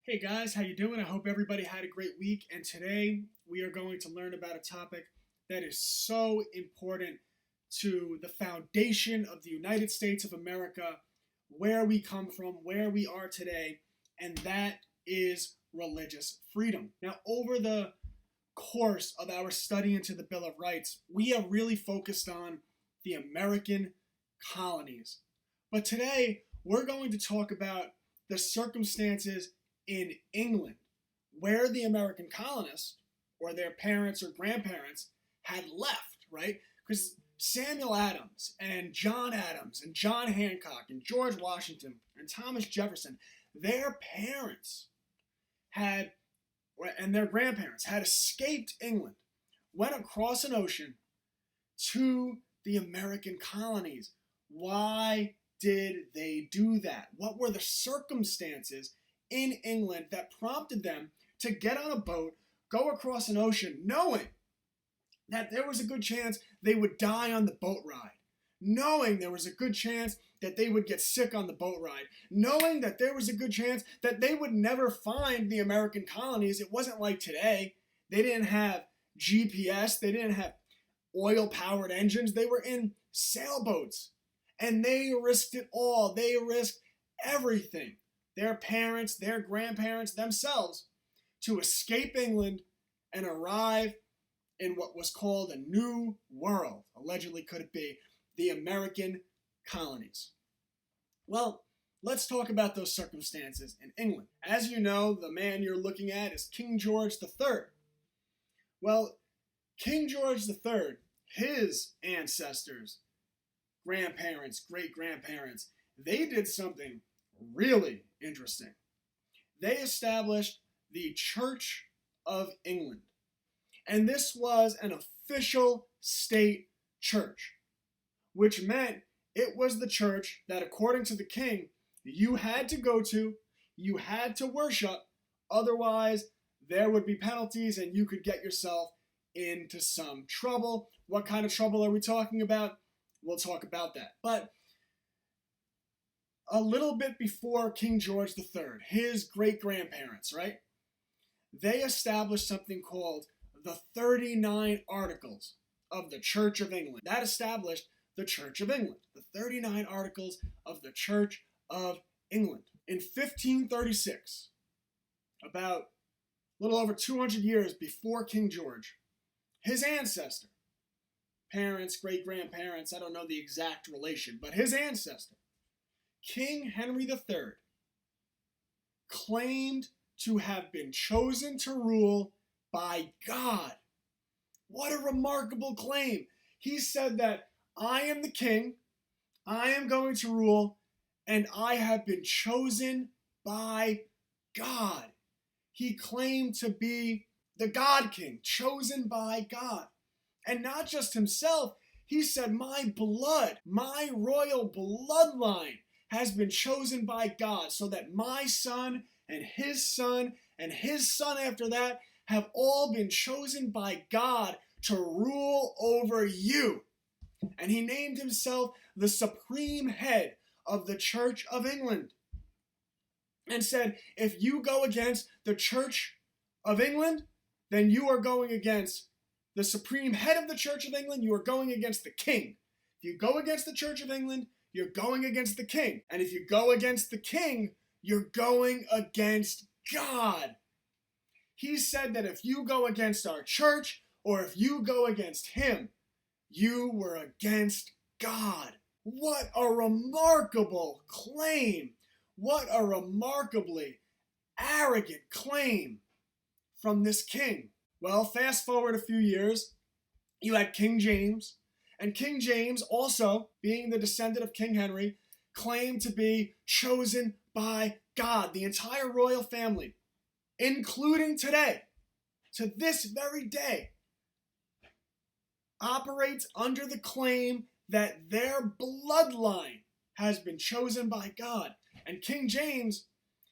Hey guys, how you doing? I hope everybody had a great week. And today we are going to learn about a topic that is so important to the foundation of the United States of America, where we come from, where we are today, and that is religious freedom. Now, over the course of our study into the Bill of Rights, we have really focused on the American colonies. But today we're going to talk about the circumstances in England, where the American colonists or their parents or grandparents had left, right? Because Samuel Adams and John Hancock and George Washington and Thomas Jefferson, their parents had, and their grandparents had escaped England, went across an ocean to the American colonies. Why did they do that? What were the circumstances in England that prompted them to get on a boat, go across an ocean, knowing that there was a good chance they would die on the boat ride, knowing there was a good chance that they would get sick on the boat ride, knowing that there was a good chance that they would never find the American colonies? It wasn't like today. They didn't have GPS, they didn't have oil-powered engines. They were in sailboats, and they risked it all. They risked everything, their parents, their grandparents, themselves, to escape England and arrive in what was called a new world. Allegedly, could it be the American colonies? Well, let's talk about those circumstances in England. As you know, the man you're looking at is King George III. Well, King George III, his ancestors, grandparents, great-grandparents, they did something really interesting. They established the Church of England. And this was an official state church, which meant it was the church that, according to the king, you had to go to, you had to worship, otherwise there would be penalties and you could get yourself into some trouble. What kind of trouble are we talking about? We'll talk about that. But a little bit before King George III, his great-grandparents, right? They established something called the 39 Articles of the Church of England. That established the Church of England, the 39 Articles of the Church of England. In 1536, about a little over 200 years before King George, his ancestor, parents, great-grandparents, I don't know the exact relation, but his ancestor, King Henry III, claimed to have been chosen to rule by God. What a remarkable claim. He said that I am the king, I am going to rule, and I have been chosen by God. He claimed to be the God King, chosen by God. And not just himself, he said, my blood, my royal bloodline has been chosen by God, so that my son and his son and his son after that have all been chosen by God to rule over you. And he named himself the supreme head of the Church of England, and said, if you go against the Church of England, then you are going against the supreme head of the Church of England. You are going against the king. If you go against the Church of England, you're going against the king. And if you go against the king, you're going against God. He said that if you go against our church, or if you go against him, you were against God. What a remarkable claim. What a remarkably arrogant claim from this king. Well, fast forward a few years, you had King James, and King James, also being the descendant of King Henry, claimed to be chosen by God. The entire royal family, including today, to this very day, operates under the claim that their bloodline has been chosen by God. And King James,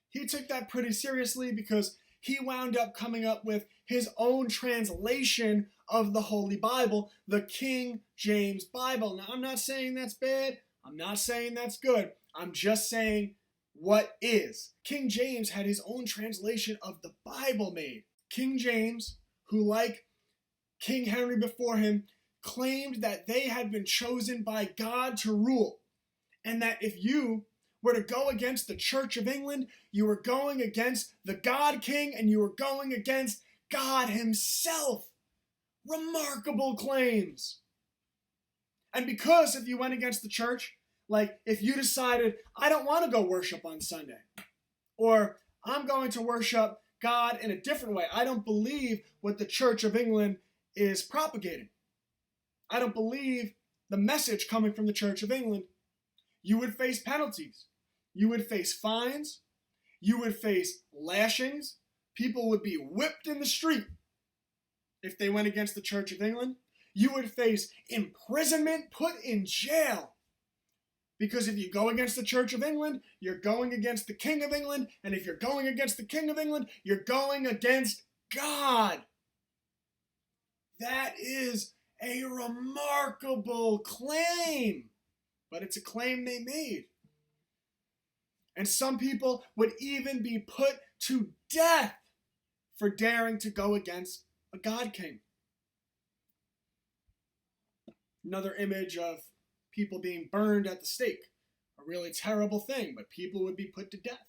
he took that pretty seriously, because he wound up coming up with his own translation of the Holy Bible, the King James Bible. Now, I'm not saying that's bad. I'm not saying that's good. I'm just saying what is. King James had his own translation of the Bible made. King James, who like King Henry before him, claimed that they had been chosen by God to rule, and that if you were to go against the Church of England, you were going against the God King, and you were going against God himself. Remarkable claims. And because if you went against the church, like if you decided, I don't want to go worship on Sunday, or I'm going to worship God in a different way, I don't believe what the Church of England is propagating, I don't believe the message coming from the Church of England, you would face penalties. You would face fines. You would face lashings. People would be whipped in the street if they went against the Church of England. You would face imprisonment, put in jail. Because if you go against the Church of England, you're going against the King of England. And if you're going against the King of England, you're going against God. That is a remarkable claim. But it's a claim they made. And some people would even be put to death for daring to go against a God King. Another image of people being burned at the stake. A really terrible thing, but people would be put to death.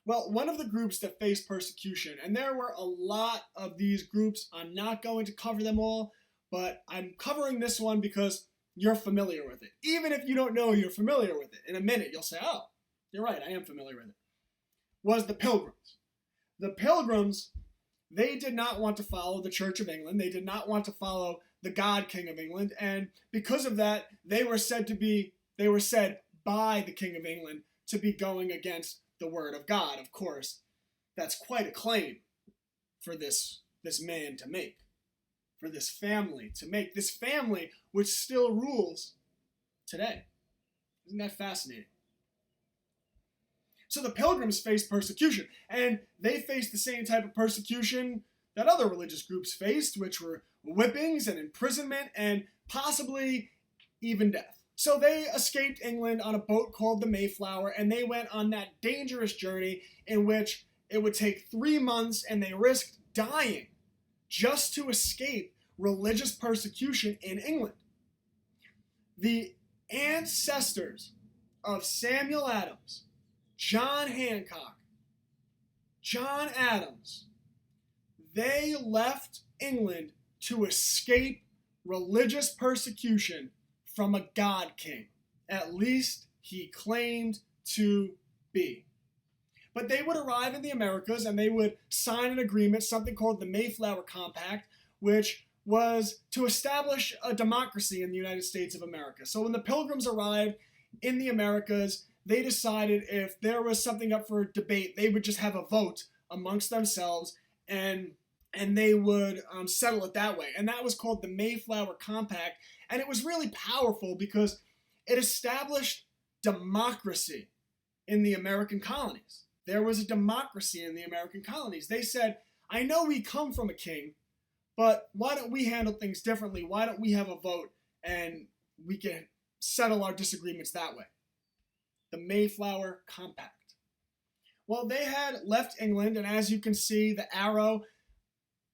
Well, one of the groups that faced persecution, and there were a lot of these groups, I'm not going to cover them all, but I'm covering this one because you're familiar with it. Even if you don't know you're familiar with it, in a minute you'll say, oh, you're right, I am familiar with it. Was the Pilgrims. The Pilgrims, they did not want to follow the Church of England. They did not want to follow the God King of England. And because of that, they were said by the King of England to be going against the word of God. Of course, that's quite a claim for this man to make. For this family to make. This family which still rules today. Isn't that fascinating? So the Pilgrims faced persecution, and they faced the same type of persecution that other religious groups faced, which were whippings and imprisonment and possibly even death. So they escaped England on a boat called the Mayflower, and they went on that dangerous journey in which it would take 3 months, and they risked dying just to escape religious persecution in England. The ancestors of Samuel Adams, John Hancock, John Adams, they left England to escape religious persecution from a God King. At least he claimed to be. But they would arrive in the Americas and they would sign an agreement, something called the Mayflower Compact, which was to establish a democracy in the United States of America. So when the Pilgrims arrived in the Americas, they decided if there was something up for debate, they would just have a vote amongst themselves and they would settle it that way. And that was called the Mayflower Compact. And it was really powerful because it established democracy in the American colonies. There was a democracy in the American colonies. They said, I know we come from a king, but why don't we handle things differently? Why don't we have a vote and we can settle our disagreements that way? The Mayflower Compact. Well, they had left England, and as you can see, the arrow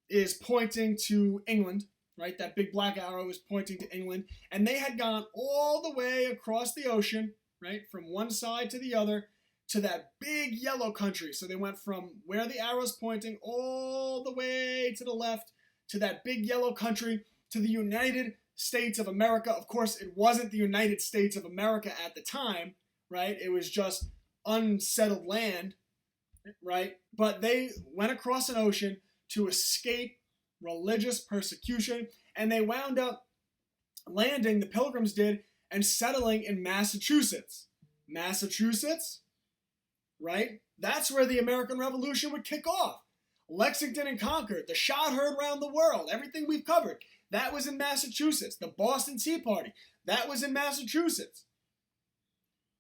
is pointing to England, right? That big black arrow is pointing to England, and they had gone all the way across the ocean, right, from one side to the other, to that big yellow country. So they went from where the arrow's pointing all the way to the left to that big yellow country, to the United States of America. Of course, it wasn't the United States of America at the time, right? It was just unsettled land, right? But they went across an ocean to escape religious persecution, and they wound up landing, the Pilgrims did, and settling in Massachusetts. Massachusetts, right? That's where the American Revolution would kick off. Lexington and Concord, the shot heard around the world, everything we've covered, that was in Massachusetts. The Boston Tea Party, that was in Massachusetts.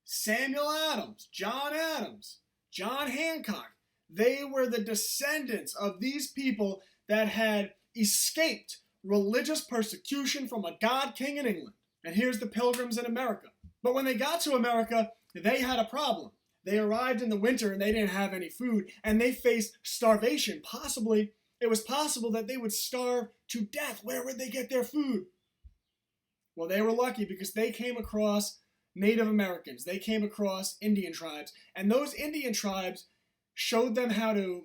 Samuel Adams, John Hancock, they were the descendants of these people that had escaped religious persecution from a God King in England. And here's the Pilgrims in America. But when they got to America, they had a problem. They arrived in the winter and they didn't have any food, and they faced starvation. Possibly, it was possible that they would starve to death. Where would they get their food? Well, they were lucky because they came across Native Americans. They came across Indian tribes, and those Indian tribes showed them how to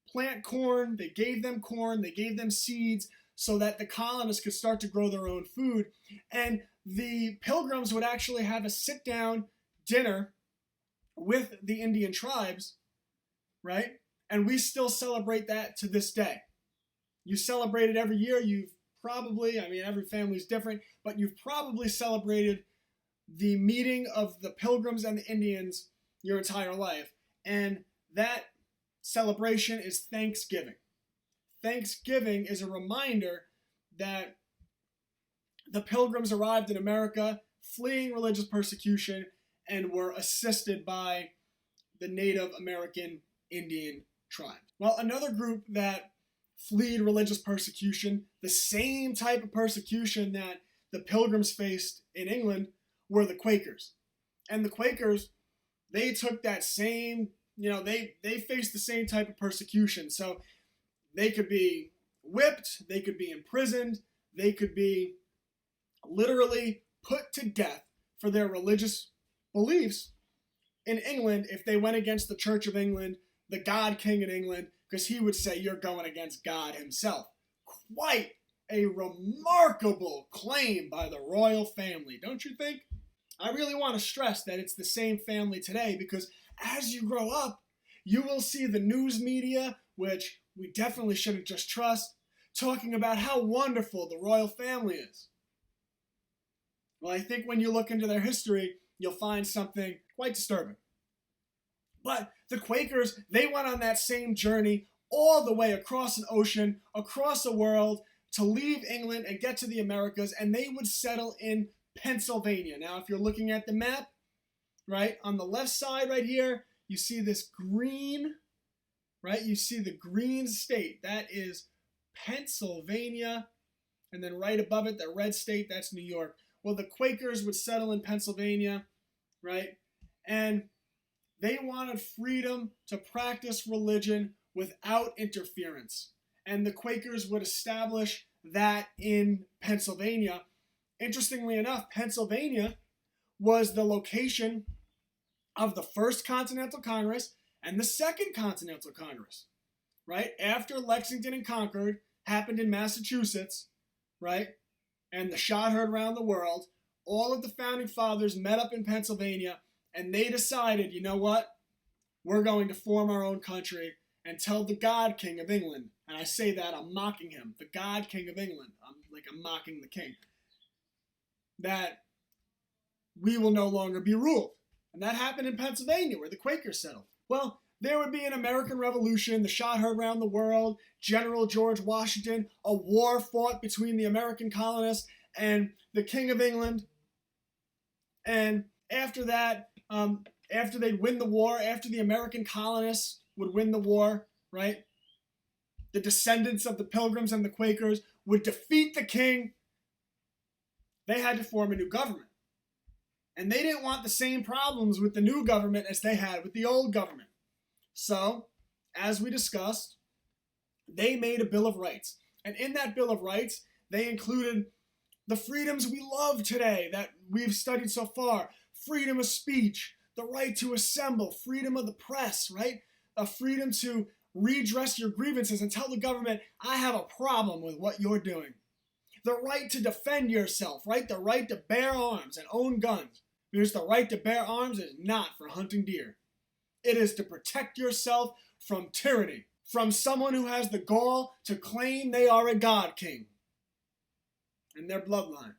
plant corn. They gave them seeds so that the colonists could start to grow their own food. And the Pilgrims would actually have a sit-down dinner with the Indian tribes, right? And we still celebrate that to this day. You celebrate it every year. You've probably, every family's different, but you've probably celebrated the meeting of the Pilgrims and the Indians your entire life. And that celebration is Thanksgiving. Thanksgiving is a reminder that the Pilgrims arrived in America fleeing religious persecution and were assisted by the Native American Indian tribes. Well, another group that fled religious persecution, the same type of persecution that the Pilgrims faced in England, were the Quakers. And the Quakers, they took that same, they faced the same type of persecution. So they could be whipped, they could be imprisoned, they could be literally put to death for their religious beliefs in England if they went against the Church of England, the God King in England, because he would say you're going against God himself. Quite a remarkable claim by the royal family, don't you think? I really want to stress that it's the same family today, because as you grow up, you will see the news media, which we definitely shouldn't just trust, talking about how wonderful the royal family is. Well, I think when you look into their history, you'll find something quite disturbing. But the Quakers, they went on that same journey all the way across an ocean, across the world, to leave England and get to the Americas, and they would settle in Pennsylvania. Now, if you're looking at the map, right, on the left side right here, you see this green, right? You see the green state. That is Pennsylvania. And then right above it, the red state, that's New York. Well, the Quakers would settle in Pennsylvania, right? And they wanted freedom to practice religion without interference. And the Quakers would establish that in Pennsylvania. Interestingly enough, Pennsylvania was the location of the First Continental Congress and the Second Continental Congress, right? After Lexington and Concord happened in Massachusetts, right? And the shot heard around the world, all of the founding fathers met up in Pennsylvania, and they decided, you know what? We're going to form our own country and tell the God King of England, and I say that, I'm mocking him, the God King of England, I'm mocking the king, that we will no longer be ruled. And that happened in Pennsylvania, where the Quakers settled. Well, there would be an American Revolution, the shot heard around the world, General George Washington, a war fought between the American colonists and the King of England. And after that, after they'd win the war, after the American colonists would win the war, right, the descendants of the Pilgrims and the Quakers would defeat the king. They had to form a new government. And they didn't want the same problems with the new government as they had with the old government. So, as we discussed, they made a Bill of Rights. And in that Bill of Rights, they included the freedoms we love today that we've studied so far. Freedom of speech, the right to assemble, freedom of the press, right? A freedom to redress your grievances and tell the government, I have a problem with what you're doing. The right to defend yourself, right? The right to bear arms and own guns. Because the right to bear arms is not for hunting deer. It is to protect yourself from tyranny, from someone who has the gall to claim they are a God King and their bloodline.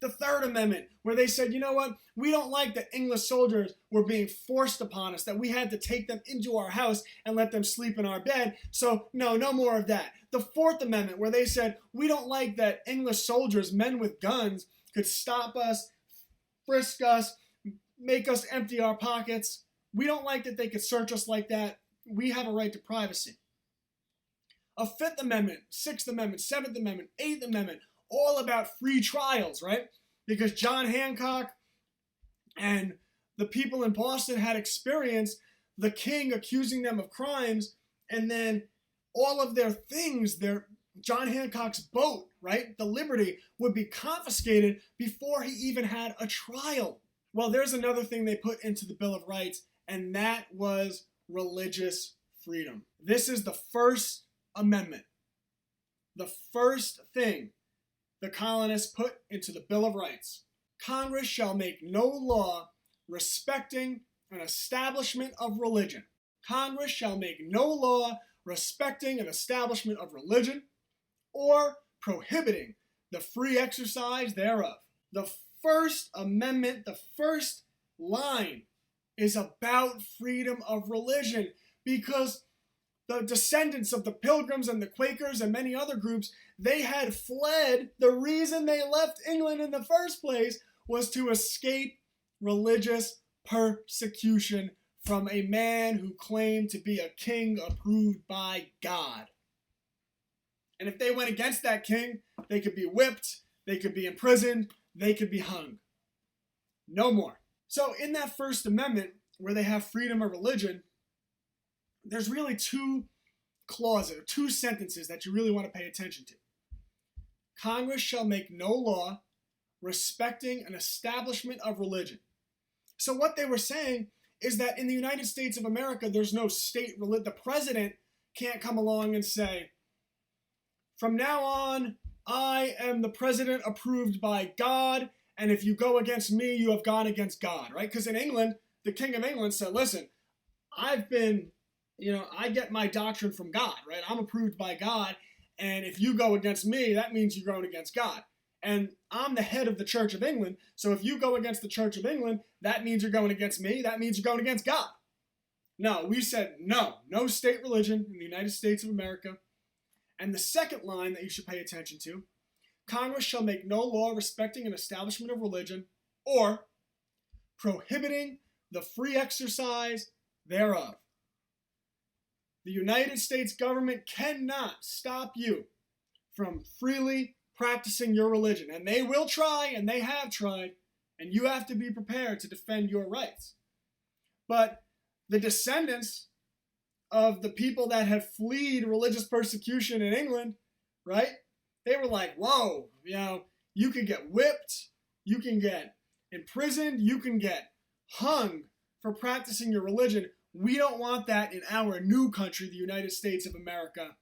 The Third Amendment, where they said, you know what, we don't like that English soldiers were being forced upon us, that we had to take them into our house and let them sleep in our bed, so no more of that. The Fourth Amendment, where they said, we don't like that English soldiers, men with guns, could stop us, frisk us, make us empty our pockets. We don't like that they could search us like that. We have a right to privacy. A Fifth Amendment, Sixth Amendment, Seventh Amendment, Eighth Amendment, all about free trials, right? Because John Hancock, And the people in Boston had experienced the king accusing them of crimes, and then all of their things, their John Hancock's boat, right, the Liberty, would be confiscated before he even had a trial. Well, there's another thing they put into the Bill of Rights, and that was religious freedom. This is the First Amendment. The first thing the colonists put into the Bill of Rights. Congress shall make no law respecting an establishment of religion. Congress shall make no law respecting an establishment of religion or prohibiting the free exercise thereof. The First Amendment, the first line, is about freedom of religion, because the descendants of the Pilgrims and the Quakers and many other groups, they had fled. The reason they left England in the first place was to escape religious persecution from a man who claimed to be a king approved by God. And if they went against that king, they could be whipped, they could be imprisoned, they could be hung. No more. So in that First Amendment, where they have freedom of religion, there's really two clauses, two sentences that you really want to pay attention to. Congress shall make no law respecting an establishment of religion. So what they were saying is that in the United States of America, there's no state religion. The president can't come along and say, from now on, I am the president approved by God, and if you go against me, you have gone against God, right? Because in England, the King of England said, listen, I get my doctrine from God, right? I'm approved by God, and if you go against me, that means you're going against God. And I'm the head of the Church of England, so if you go against the Church of England, that means you're going against me, that means you're going against God. No, we said no state religion in the United States of America. And the second line that you should pay attention to, Congress shall make no law respecting an establishment of religion or prohibiting the free exercise thereof. The United States government cannot stop you from freely practicing your religion. And they will try, and they have tried, and you have to be prepared to defend your rights. But the descendants of the people that had fled religious persecution in England, right? They were like, whoa, you can get whipped, you can get imprisoned, you can get hung for practicing your religion. We don't want that in our new country, the United States of America.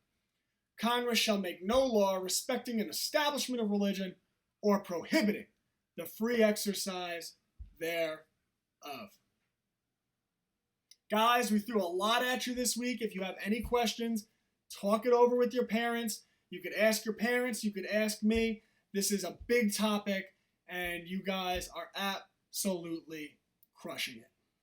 Congress shall make no law respecting an establishment of religion or prohibiting the free exercise thereof. Guys, we threw a lot at you this week. If you have any questions, talk it over with your parents. You could ask your parents, you could ask me. This is a big topic, and you guys are absolutely crushing it.